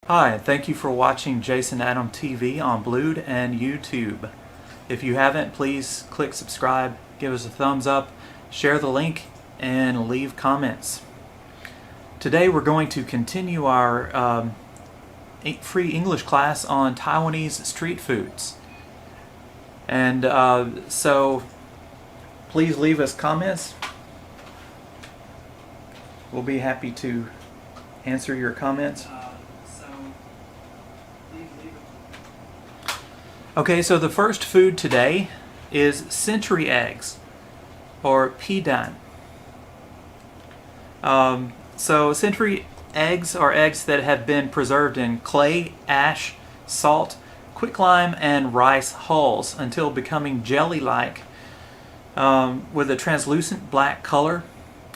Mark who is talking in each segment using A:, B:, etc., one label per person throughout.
A: Hi, thank you for watching Jason Adam TV on Blued and YouTube. If you haven't, please click subscribe, give us a thumbs up, share the link, and leave comments. Today we're going to continue our free English class on Taiwanese street foods. And so please leave us comments. We'll be happy to answer your comments. Okay, so the first food today is century eggs, or pidan. So century eggs are eggs that have been preserved in clay, ash, salt, quicklime, and rice hulls until becoming jelly-like with a translucent black color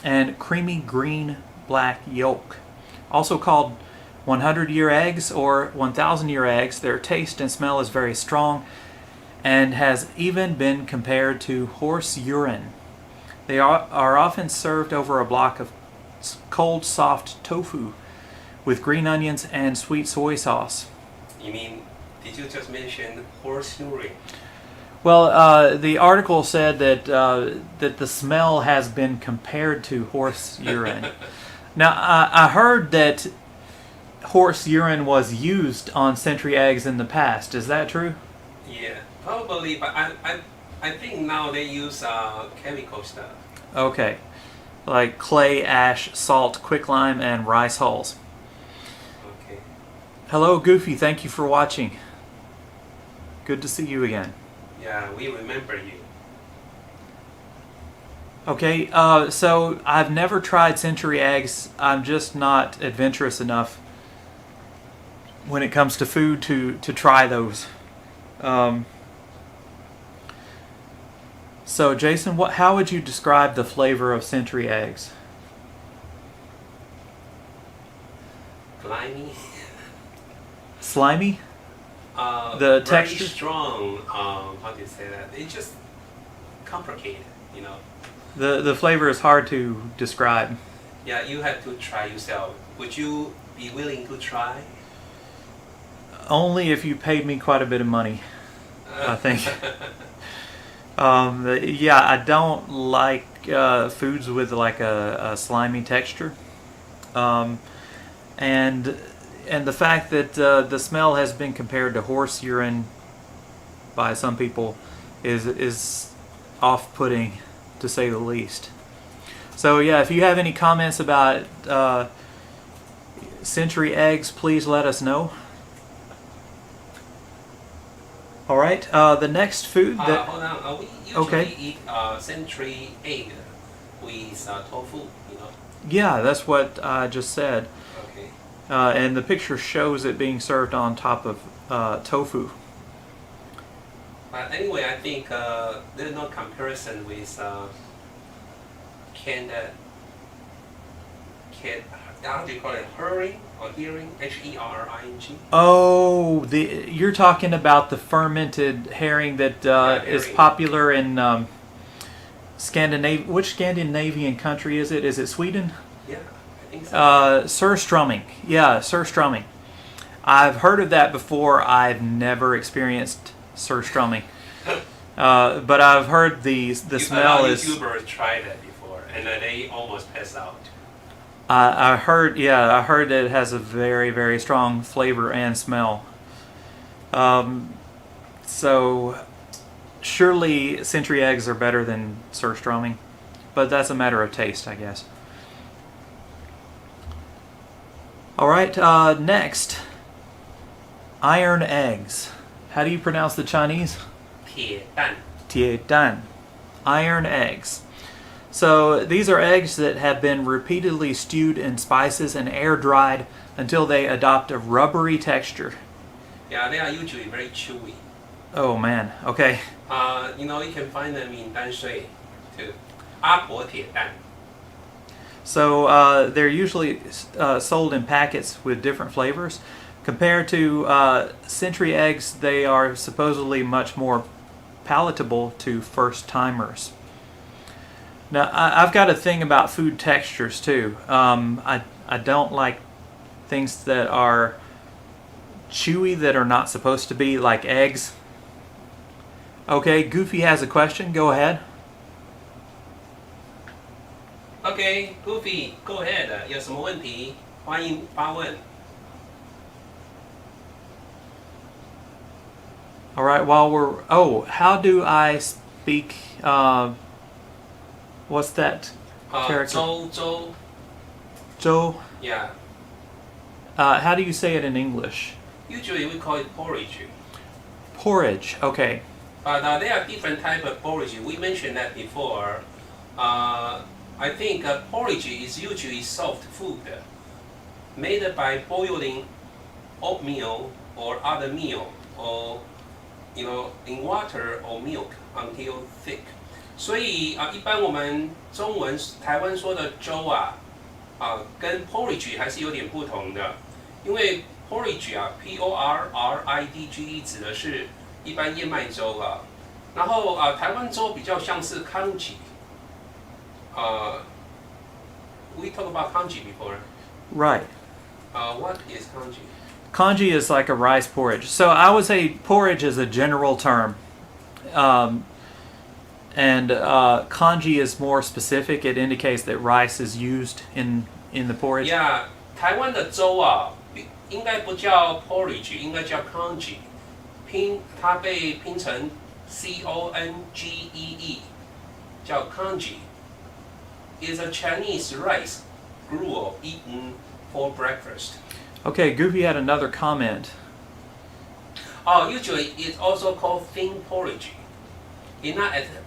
A: and creamy green-black yolk. Also called 100-year eggs or 1,000-year eggs, their taste and smell is very strong and has even been compared to horse urine. They are often served over a block of cold, soft tofu with green onions and sweet soy sauce.
B: You mean, did you just mention horse urine?
A: Well, the article said that that the smell has been compared to horse urine. Now, I heard that horse urine was used on century eggs in the past. Is that true?
B: Yeah, probably, but I think now they use chemical stuff.
A: Okay, like clay, ash, salt, quicklime, and rice hulls.
B: Okay.
A: Hello, Goofy. Thank you for watching. Good to see you again.
B: Yeah, we remember you.
A: Okay, so I've never tried century eggs. I'm just not adventurous enough when it comes to food to try those. So Jason, how would you describe the flavor of century eggs?
B: Slimy.
A: Slimy? The
B: very
A: texture?
B: strong. How do you say that? It's just complicated, you know.
A: The flavor is hard to describe.
B: Yeah, you have to try yourself. Would you be willing to try?
A: Only if you paid me quite a bit of money, I think. Yeah, I don't like foods with like a slimy texture, and the fact that the smell has been compared to horse urine by some people is off-putting, to say the least. So yeah, if you have any comments about century eggs, please let us know. All right, the next food that...
B: Hold on. We usually eat century egg with tofu, you know?
A: Yeah, that's what I just said.
B: Okay.
A: And the picture shows it being served on top of tofu.
B: But anyway, I think there's no comparison with canned, how do you call it, herring or herring, H-E-R-R-I-N-G?
A: Oh, you're talking about the fermented herring that is popular in Scandinavia. Which Scandinavian country is it? Is it Sweden?
B: Yeah, I think so.
A: Surströmming. Yeah, surströmming. I've heard of that before. I've never experienced surströmming. But I've heard the smell is...
B: YouTubers tried that before, and they almost passed out.
A: I heard that it has a very, very strong flavor and smell. So surely century eggs are better than surströmming, but that's a matter of taste, I guess. All right, next, iron eggs. How do you pronounce the Chinese?
B: 铁蛋.
A: 铁蛋. Iron eggs. So these are eggs that have been repeatedly stewed in spices and air dried until they adopt a rubbery texture.
B: Yeah, they are usually very chewy.
A: Oh man, okay.
B: You know, you can find them in 淡水 too. 阿婆铁蛋.
A: So they're usually sold in packets with different flavors. Compared to century eggs, they are supposedly much more palatable to first-timers. Now, I've got a thing about food textures too. I don't like things that are chewy that are not supposed to be, like eggs. Okay, Goofy has a question. Go ahead.
B: Okay, Goofy, go ahead. 有什么问题？欢迎发问。
A: All right, while we're... Oh, how do I speak... what's that character?
B: 周
A: Zhou.
B: Yeah.
A: How do you say it in English?
B: Usually we call it porridge.
A: Porridge, okay.
B: But there are different type of porridge. We mentioned that before. I think porridge is usually soft food made by boiling oatmeal or other meal or in water or milk until thick. 所以一般我们中文台湾说的粥跟 porridge 还是有点不同的，因为 porridge P-O-R-R-I-D-G-E 指的是一般燕麦粥然后台湾粥比较像是 congee。We talked about congee before.
A: Right.
B: What is congee?
A: Congee is like a rice porridge. So I would say porridge is a general term. And congee is more specific. It indicates that rice is used in the porridge.
B: Yeah, 台湾的粥应该不叫 porridge， 应该叫 congee。它被拼成 C-O-N-G-E-E， 叫 congee。Is a Chinese rice gruel eaten for breakfast.
A: Okay, Goofy had another comment.
B: Usually it's also called thin porridge,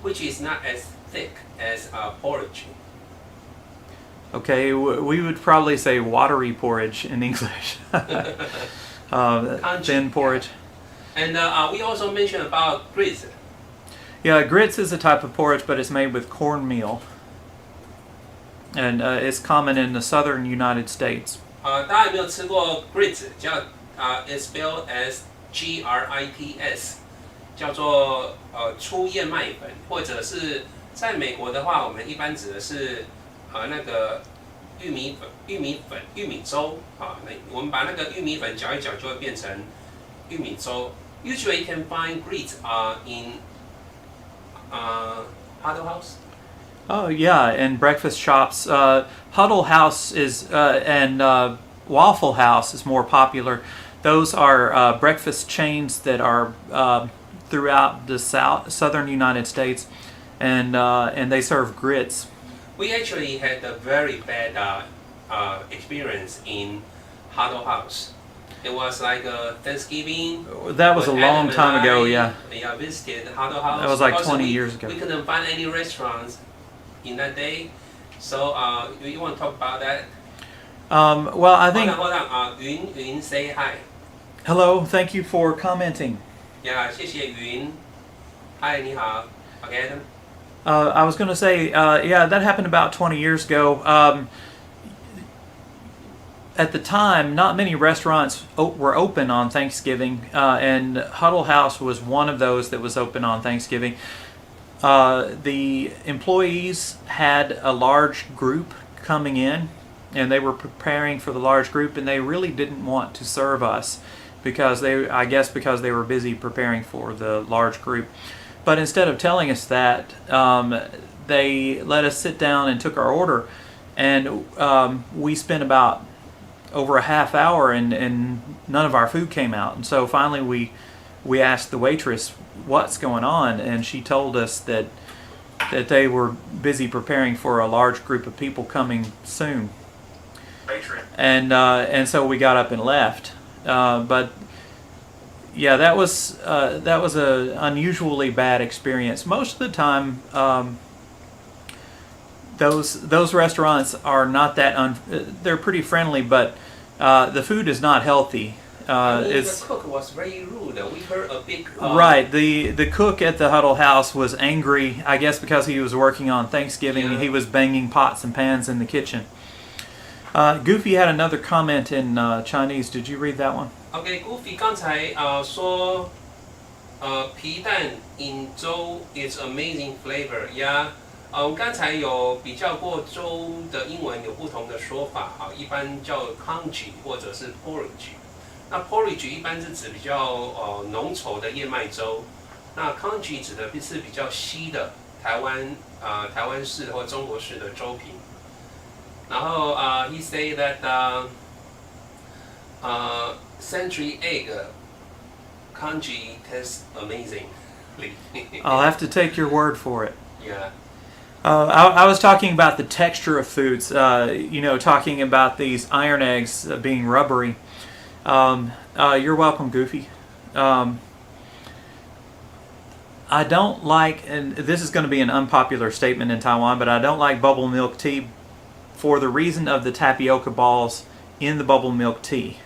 B: which is not as thick as porridge.
A: Okay, we would probably say watery porridge in English. Thin porridge.
B: And we also mentioned about grits.
A: Yeah, grits is a type of porridge, but it's made with cornmeal. And it's common in the southern United States.
B: 大家有没有吃过 grits？ it's spelled as G-R-I-T-S， 叫做粗燕麦粉，或者是在美国的话，我们一般指的是那个玉米粥我们把那个玉米粉搅一搅，就会变成玉米粥。Usually you can find grits in Huddle House.
A: Oh yeah, and breakfast shops. Huddle House is and Waffle House is more popular. Those are breakfast chains that are throughout the southern United States, and they serve grits.
B: We actually had a very bad experience in Huddle House. It was like Thanksgiving.
A: That was a long time ago, yeah.
B: Yeah, visited Huddle House.
A: That was like 20 years ago.
B: We couldn't find any restaurants in that day. So you want to talk about that?
A: Well, I think...
B: Hold on. Yun, say hi.
A: Hello, thank you for commenting.
B: Yeah, 谢谢云。Hi, 你好。Okay.
A: I was going to say, yeah, that happened about 20 years ago. At the time, not many restaurants were open on Thanksgiving, and Huddle House was one of those that was open on Thanksgiving. The employees had a large group coming in, and they were preparing for the large group, and they really didn't want to serve us because I guess because they were busy preparing for the large group. But instead of telling us that, they let us sit down and took our order, and we spent about over a half hour and none of our food came out. And so finally we asked the waitress what's going on, and she told us that they were busy preparing for a large group of people coming soon. And so we got up and left. But yeah, that was a unusually bad experience. Most of the time, those restaurants are not that they're pretty friendly, but the food is not healthy.
B: The cook was very rude. We heard a big...
A: Right. The cook at the Huddle House was angry, I guess because he was working on Thanksgiving. Yeah. He was banging pots and pans in the kitchen. Goofy had another comment in Chinese. Did you read that one?
B: Okay, Goofy 刚才说皮蛋 in 粥 is amazing flavor. Yeah. 我们刚才有比较过粥的英文有不同的说法一般叫 congee 或者是 porridge。那 porridge 一般是指比较浓稠的燕麦粥，那 congee 指的是比较稀的台湾式或中国式的粥品。然后he say that century egg congee tastes amazing.
A: I'll have to take your word for it.
B: Yeah.
A: I was talking about the texture of foods, talking about these iron eggs being rubbery. You're welcome, Goofy. I don't like, and this is going to be an unpopular statement in Taiwan, but I don't like bubble milk tea for the reason of the tapioca balls in the bubble milk tea.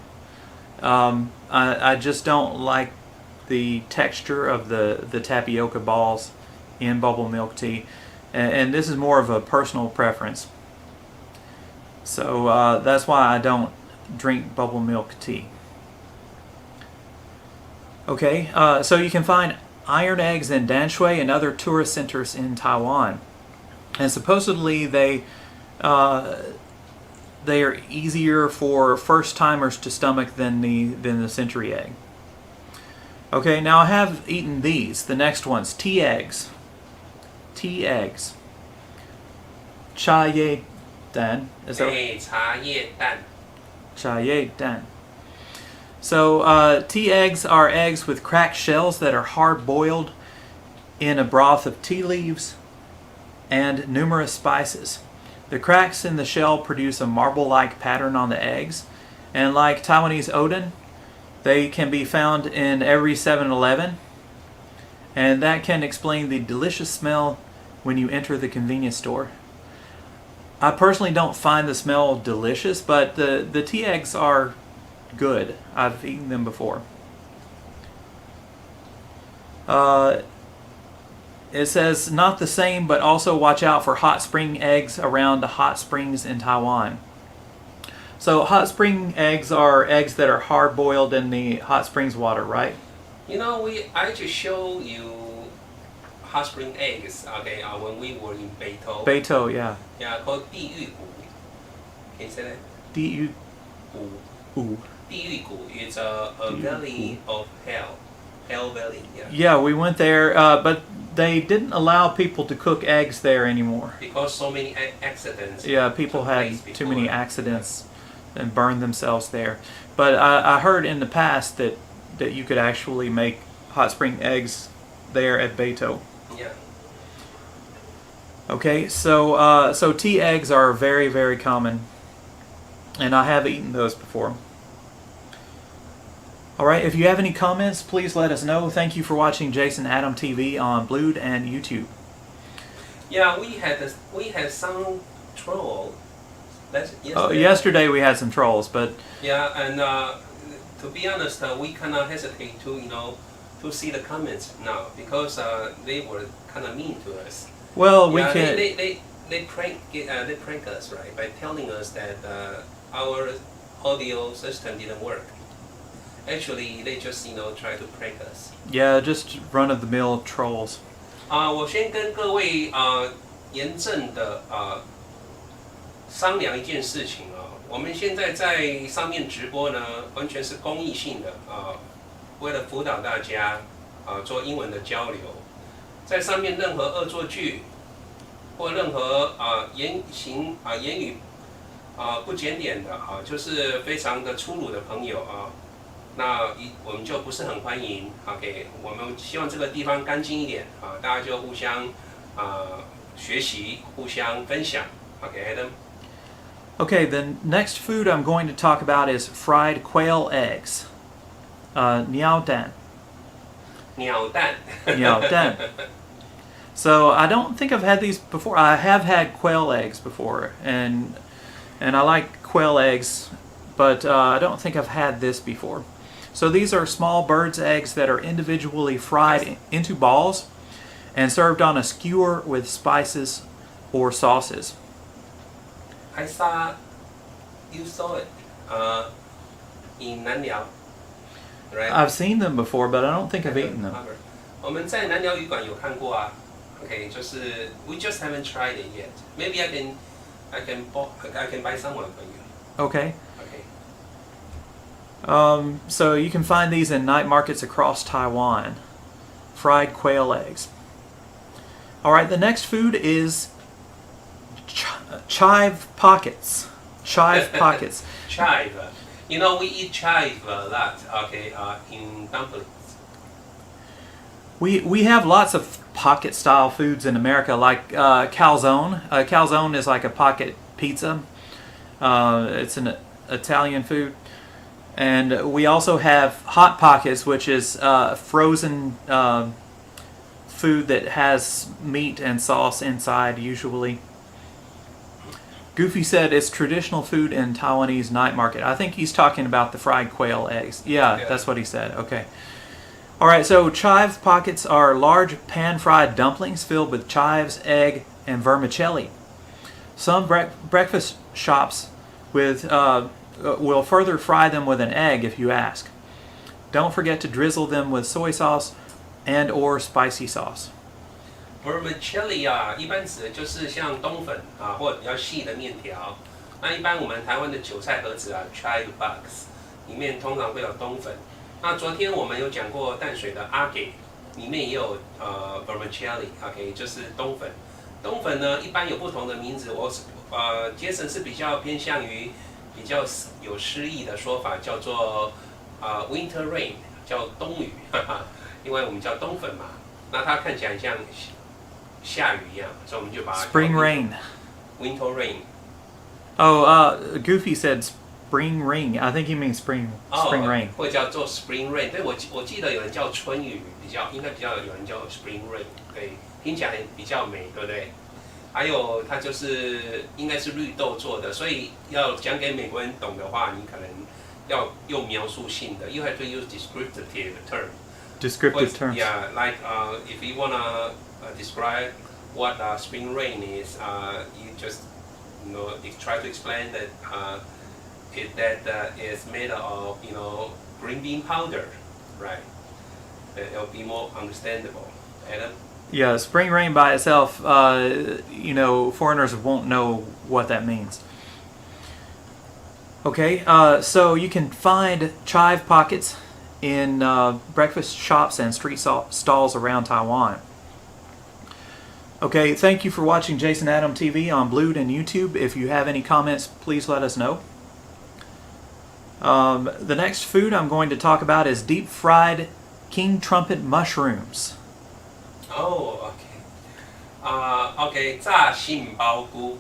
A: I just don't like the texture of the tapioca balls in bubble milk tea. And this is more of a personal preference. So that's why I don't drink bubble milk tea. Okay, so you can find iron eggs in Danshui and other tourist centers in Taiwan. And supposedly they are easier for first-timers to stomach than the century egg. Okay, now I have eaten these. The next ones, tea eggs. Tea eggs. Chive dan. Is that right?
B: 茶叶蛋。
A: Chive dan. So tea eggs are eggs with cracked shells that are hard boiled in a broth of tea leaves and numerous spices. The cracks in the shell produce a marble-like pattern on the eggs, and like Taiwanese oden, they can be found in every 7-Eleven, and that can explain the delicious smell when you enter the convenience store. I personally don't find the smell delicious, but the tea eggs are good. I've eaten them before. It says not the same, but also watch out for hot spring eggs around the hot springs in Taiwan. So hot spring eggs are eggs that are hard boiled in the hot springs water, right?
B: I just showed you hot spring eggs, okay, when we were in Beitou.
A: Beitou, yeah.
B: Yeah, called 地狱骨. Can you say that?
A: 地狱骨.
B: 地狱骨 is a valley of hell. Hell Valley, yeah.
A: Yeah, we went there, but they didn't allow people to cook eggs there anymore.
B: Because so many accidents.
A: Yeah, people had too many accidents and burned themselves there. But I heard in the past that you could actually make hot spring eggs there at Beitou.
B: Yeah.
A: Okay, so tea eggs are very, very common, and I have eaten those before. Alright, if you have any comments, please let us know. Thank you for watching Jason Adam TV on Blued and YouTube.
B: Yeah, we had some troll.
A: Yesterday we had some trolls, but...
B: Yeah, and to be honest, we cannot hesitate to see the comments now, because they were kind of mean to us.
A: Well, we
B: can...
A: They
B: prank us, right, by telling us that our audio system didn't work. Actually, they just try to prank us.
A: Yeah, just run-of-the-mill trolls.
B: 我先跟各位严正的商量一件事情啊，我们现在在上面直播呢，完全是公益性的为了辅导大家做英文的交流，在上面任何恶作剧或任何言语不检点的就是非常的粗鲁的朋友那我们就不是很欢迎。OK， 我们希望这个地方干净一点大家就互相学习，互相分享。OK， Adam。Okay,
A: the next food I'm going to talk about is fried quail eggs. Niao dan.
B: 鸟蛋。
A: Niao dan. So I don't think I've had these before. I have had quail eggs before, and I like quail eggs, but I don't think I've had this before. So these are small bird's eggs that are individually fried into balls and served on a skewer with spices or sauces.
B: You saw it in Nanyao, right?
A: I've seen them before, but I don't think I've eaten them.
B: 我们在南寮渔馆有看过啊。Okay， 就是 we just haven't tried it yet. Maybe I can buy someone for you.
A: Okay.
B: Okay.
A: So you can find these in night markets across Taiwan. Fried quail eggs. All right, the next food is chive pockets. Chive pockets.
B: Chive. You know, we eat chive a lot, okay, in dumplings.
A: We have lots of pocket style foods in America, like calzone. Calzone is like a pocket pizza. It's an Italian food. And we also have hot pockets, which is frozen food that has meat and sauce inside usually. Goofy said it's traditional food in Taiwanese night market. I think he's talking about the fried quail eggs. Yeah, that's what he said. Okay. All right, so chive pockets are large pan-fried dumplings filled with chives, egg, and vermicelli. Some breakfast shops will further fry them with an egg if you ask. Don't forget to drizzle them with soy sauce and or spicy sauce.
B: Vermicelli 啊，一般指的就是像冬粉啊，或者比较细的面条。那一般我们台湾的韭菜盒子啊 ，Chive Pockets 里面通常会有冬粉。那昨天我们有讲过淡水的阿给，里面也有vermicelli，OK， 就是冬粉。冬粉呢，一般有不同的名字。Jason 是比较偏向于比较有诗意的说法，叫做winter rain， 叫冬雨，因为我们叫冬粉嘛。那它看起来像下雨一样，所以我们就把它
A: Spring
B: rain。Winter rain。Oh,
A: Goofy said spring rain. I think he means spring rain.
B: 或者叫做 spring rain。对，我记得有人叫春雨，应该比较有人叫 spring rain， 对，听起来比较美，对不对？还有它就是应该是绿豆做的，所以要讲给美国人懂的话，你可能要用描述性的。You have to use descriptive term.
A: Descriptive terms.
B: Yeah, like if you wanna describe what spring rain is, you just you try to explain that that is made of green bean powder, right? It'll be more understandable. Adam?
A: Yeah, spring rain by itself, foreigners won't know what that means. Okay, so you can find chive pockets in breakfast shops and street stalls around Taiwan. Okay, thank you for watching Jason Adam TV on Blued and YouTube. If you have any comments, please let us know. The next food I'm going to talk about is deep fried king trumpet mushrooms.
B: Oh, okay. 炸杏鲍菇.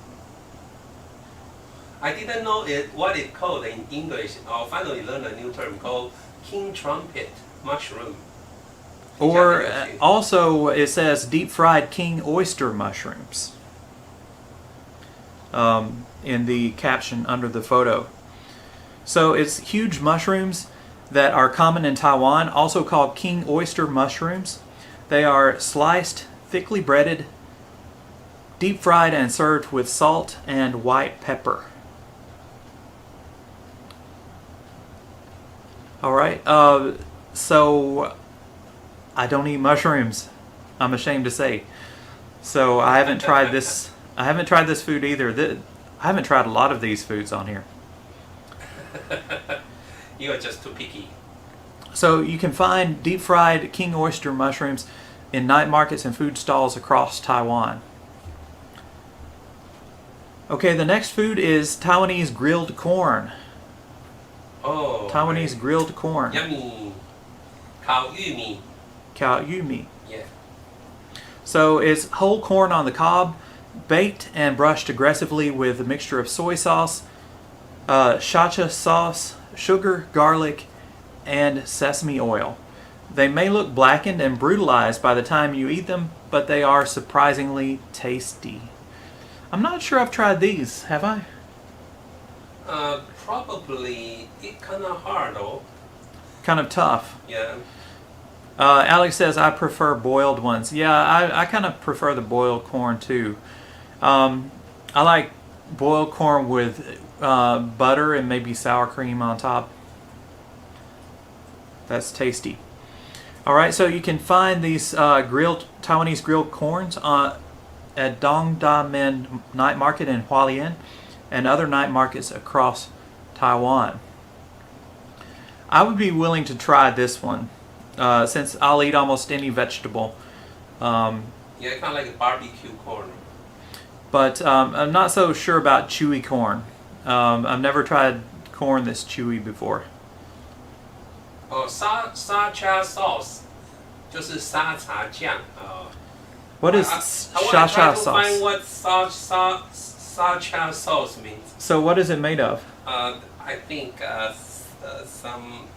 B: I didn't know what it called in English. I finally learned a new term called king trumpet mushroom.
A: Or also it says deep fried king oyster mushrooms in the caption under the photo. So it's huge mushrooms that are common in Taiwan, also called king oyster mushrooms. They are sliced, thickly breaded, deep fried, and served with salt and white pepper. Alright, so I don't eat mushrooms, I'm ashamed to say. So I haven't tried this food either. I haven't tried a lot of these foods on here.
B: You are just too picky.
A: So you can find deep fried king oyster mushrooms in night markets and food stalls across Taiwan. Okay, the next food is Taiwanese grilled corn.
B: Oh.
A: Taiwanese grilled corn.
B: Yummy. 烤玉米.
A: 烤玉米.
B: Yeah.
A: So it's whole corn on the cob, baked and brushed aggressively with a mixture of soy sauce, shacha sauce, sugar, garlic, and sesame oil. They may look blackened and brutalized by the time you eat them, but they are surprisingly tasty. I'm not sure I've tried these, have I?
B: Probably it's kind of hard though.
A: Kind of tough.
B: Yeah.
A: Alex says I prefer boiled ones. Yeah, I kind of prefer the boiled corn too. I like boiled corn with butter and maybe sour cream on top. That's tasty. Alright, so you can find these Taiwanese grilled corns at Dongdamen Night Market in Hualien and other night markets across Taiwan. I would be willing to try this one, since I'll eat almost any vegetable.
B: Yeah, kind of like a barbecue corn.
A: But I'm not so sure about chewy corn. I've never tried corn that's chewy before.
B: Oh, 沙茶 sauce 就是沙茶酱。
A: What is
B: I
A: sha
B: want to try
A: sha
B: to find
A: sauce?
B: what sacha sauce means.
A: So what is it made of?
B: I think some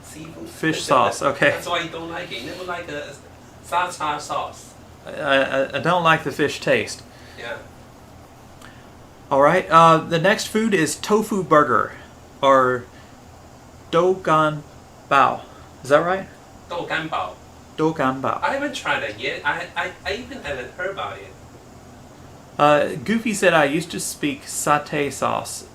B: seafood.
A: Fish sauce, okay.
B: That's why you don't like it. You never like a sacha sauce.
A: I don't like the fish taste.
B: Yeah.
A: All right. The next food is tofu burger, or dougan bao. Is that right?
B: 豆干包.
A: Dougan bao.
B: I haven't tried it yet. I even haven't heard about it.
A: Goofy said I used to speak satay sauce.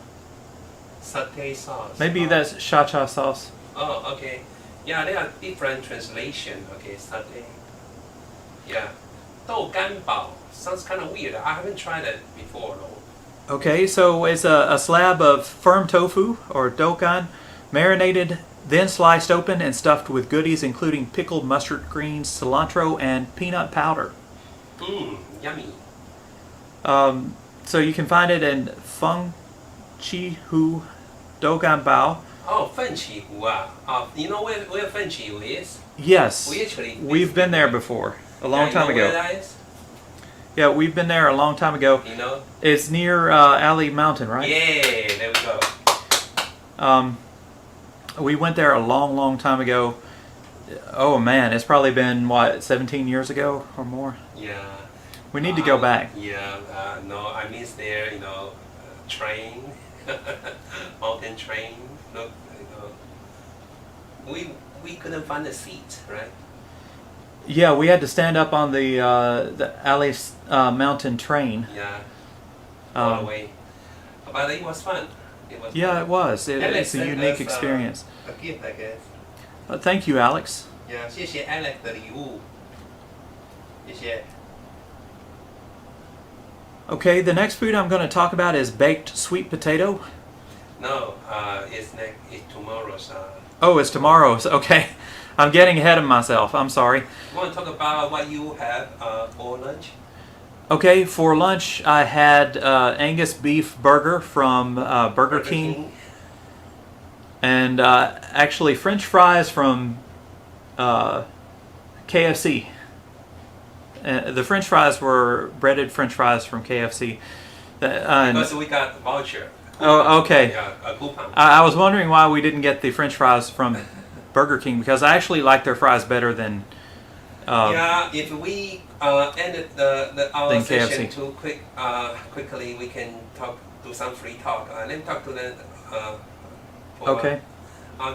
B: Satay sauce.
A: Maybe that's sha cha sauce.
B: Oh, okay. Yeah, there are different translation. Okay, satay. Yeah. 豆干包 sounds kind of weird. I haven't tried it before though.
A: Okay, so it's a slab of firm tofu, or dougan, marinated, then sliced open and stuffed with goodies including pickled mustard greens, cilantro, and peanut powder.
B: Yummy.
A: So you can find it in Feng Chi Hu Dougan Bao.
B: Oh, 奋起湖 you know where 奋起湖 is?
A: Yes,
B: We've
A: been there before, a long time
B: Where
A: ago.
B: that is?
A: Yeah, we've been there a long time ago.
B: You know?
A: It's near Alley Mountain, right?
B: Yeah, there we go.
A: We went there a long time ago. Oh man, it's probably been, what, 17 years ago or more?
B: Yeah.
A: We need to go back.
B: Yeah, no, I miss there, train, mountain train. Look, we couldn't find a seat, right?
A: Yeah, we had to stand up on the Alley Mountain train.
B: Yeah, all the way. But it was fun.
A: Yeah, it was.
B: Alex
A: It's a
B: sent
A: unique
B: us,
A: experience.
B: A gift, I guess.
A: Thank you, Alex.
B: Yeah, 谢谢 Alex 的礼物。谢谢。
A: Okay, the next food I'm going to talk about is baked sweet potato.
B: No, it's tomorrow's.
A: Oh, it's tomorrow's. Okay. I'm getting ahead of myself. I'm sorry.
B: You want to talk about what you have for lunch?
A: Okay, for lunch I had Angus beef burger from Burger King. And actually French fries from KFC. The French fries were breaded French fries from KFC.
B: Because we got the voucher.
A: Oh, okay.
B: Yeah, a coupon.
A: I was wondering why we didn't get the French fries from Burger King, because I actually like their fries better than.
B: Yeah, if we ended our
A: than
B: session
A: KFC.
B: too quickly, we can do some free talk. Let me talk to them.
A: Okay.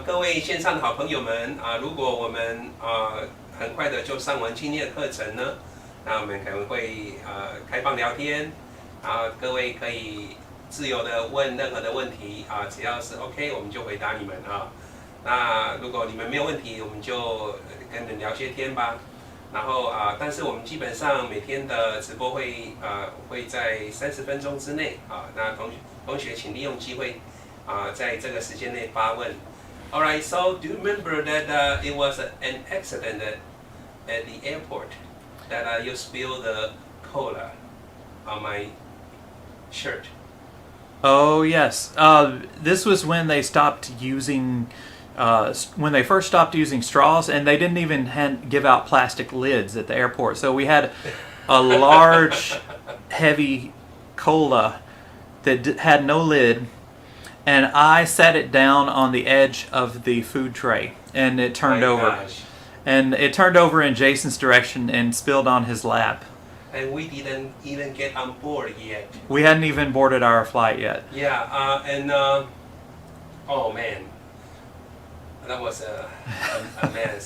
B: 各位线上的好朋友们如果我们很快的就上完今天的课程呢，那我们可能会开放聊天各位可以自由的问任何的问题只要是 OK， 我们就回答你们那如果你们没有问题，我们就跟你们聊些天吧。然后但是我们基本上每天的直播会在30分钟之内那同学请利用机会在这个时间内发问。Alright, so do you remember that it was an accident at the airport that you spilled the cola on my shirt?
A: Oh yes. This was when they stopped using. When they first stopped using straws, and they didn't even give out plastic lids at the airport. So we had a large, heavy cola that had no lid, and I sat it down on the edge of the food tray, and it turned over.
B: Gosh.
A: And it turned over in Jason's direction and spilled on his lap.
B: And we didn't even get on board yet.
A: We hadn't even boarded our flight yet.
B: Yeah, and oh man. That was a mess.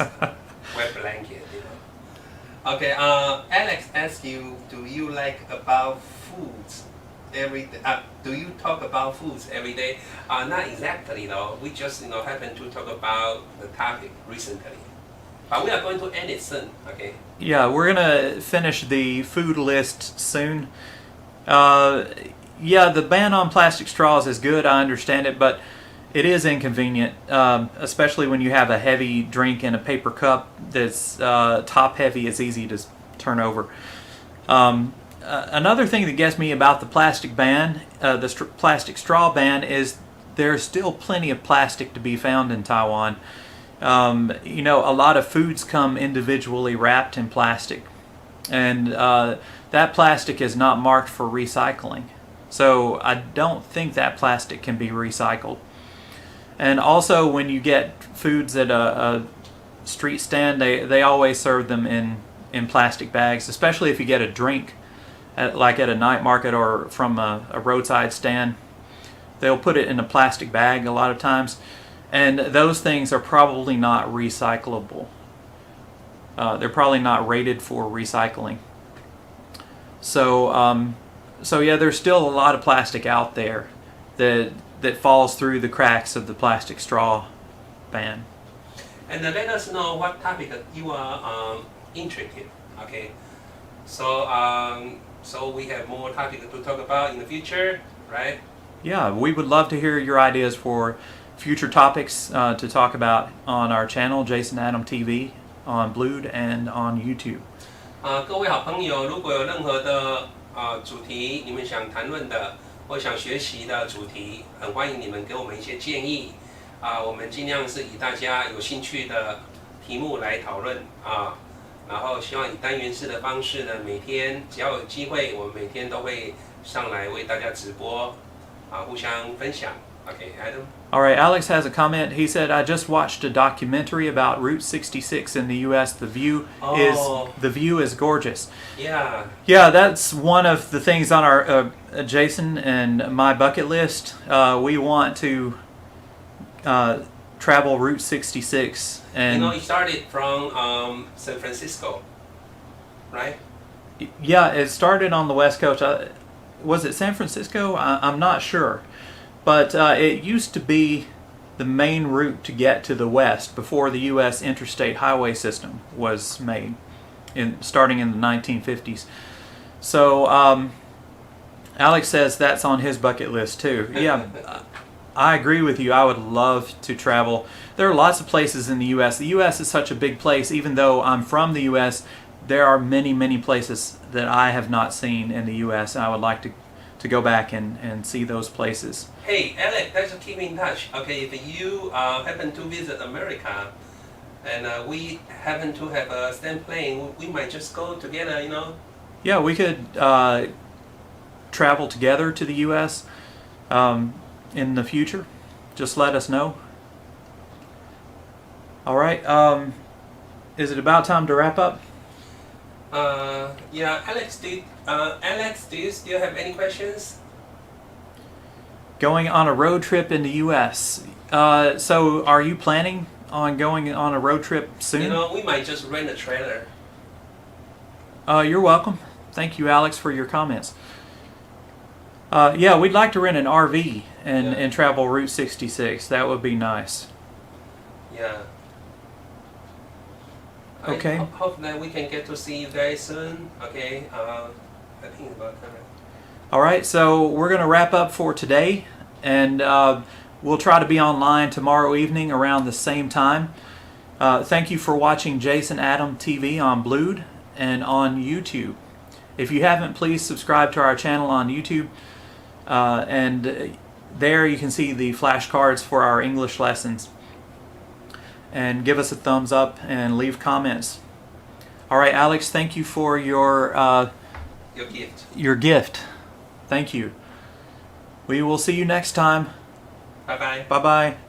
B: Wet blanket, Okay, Alex asked you, do you like about foods every day? Do you talk about foods every day? Not exactly though. We just happen to talk about the topic recently. But we are going to end it soon, okay?
A: Yeah, we're gonna finish the food list soon. Yeah, the ban on plastic straws is good. I understand it, but It is inconvenient, especially when you have a heavy drink in a paper cup that's top heavy. It's easy to turn over. Another thing that gets me about the plastic ban, plastic straw ban, is there's still plenty of plastic to be found in Taiwan. You know, a lot of foods come individually wrapped in plastic, and that plastic is not marked for recycling. So I don't think that plastic can be recycled. And also, when you get foods at a street stand, they always serve them in plastic bags, especially if you get a drink, like at a night market or from a roadside stand. They'll put it in a plastic bag a lot of times, and those things are probably not recyclable. They're probably not rated for recycling. So yeah, there's still a lot of plastic out there that falls through the cracks of the plastic straw ban.
B: And let us know what topic you are interested. Okay, so we have more topics to talk about in the future, right?
A: Yeah, we would love to hear your ideas for future topics to talk about on our channel, Jason Adam TV, on Blued and on YouTube.
B: 各位好朋友，如果有任何的主题你们想谈论的或想学习的主题，很欢迎你们给我们一些建议我们尽量是以大家有兴趣的题目来讨论然后希望以单元式的方式呢，每天只要有机会，我们每天都会上来为大家直播互相分享。Okay, Adam?
A: All right, Alex has a comment. He said, I just watched a documentary about Route 66 in the U.S. The view is gorgeous.
B: Yeah.
A: Yeah, that's one of the things on our Jason and my bucket list. We want to travel Route 66. And
B: you know, it started from San Francisco, right?
A: Yeah, it started on the West Coast. Was it San Francisco? I'm not sure. But it used to be the main route to get to the West before the U.S. interstate highway system was made, starting in the 1950s. So Alex says that's on his bucket list too. Yeah, I agree with you. I would love to travel. There are lots of places in the U.S. The U.S. is such a big place. Even though I'm from the U.S., there are many, many places that I have not seen in the U.S. and I would like to go back and see those places.
B: Hey, Alex, let's keep in touch. Okay, if you happen to visit America and we happen to have a same plane, we might just go together, you know?
A: Yeah, we could travel together to the U.S. In the future. Just let us know. All right. Is it about time to wrap up?
B: Yeah, Alex, do you still have any questions?
A: Going on a road trip in the U.S. So are you planning on going on a road trip soon?
B: You know, we might just rent a trailer.
A: You're welcome. Thank you, Alex, for your comments. Yeah, we'd like to rent an RV and travel Route 66. That would be nice.
B: Yeah.
A: Okay.
B: I hope that we can get to see you guys soon. Okay. I think about that.
A: All right. So we're going to wrap up for today, and we'll try to be online tomorrow evening around the same time. Thank you for watching Jason Adam TV on Blued and on YouTube. If you haven't, please subscribe to our channel on YouTube, and there you can see the flashcards for our English lessons. And give us a thumbs up and leave comments. All right, Alex, thank you for your
B: gift.
A: Your gift. Thank you. We will see you next time.
B: Bye-bye.
A: Bye-bye.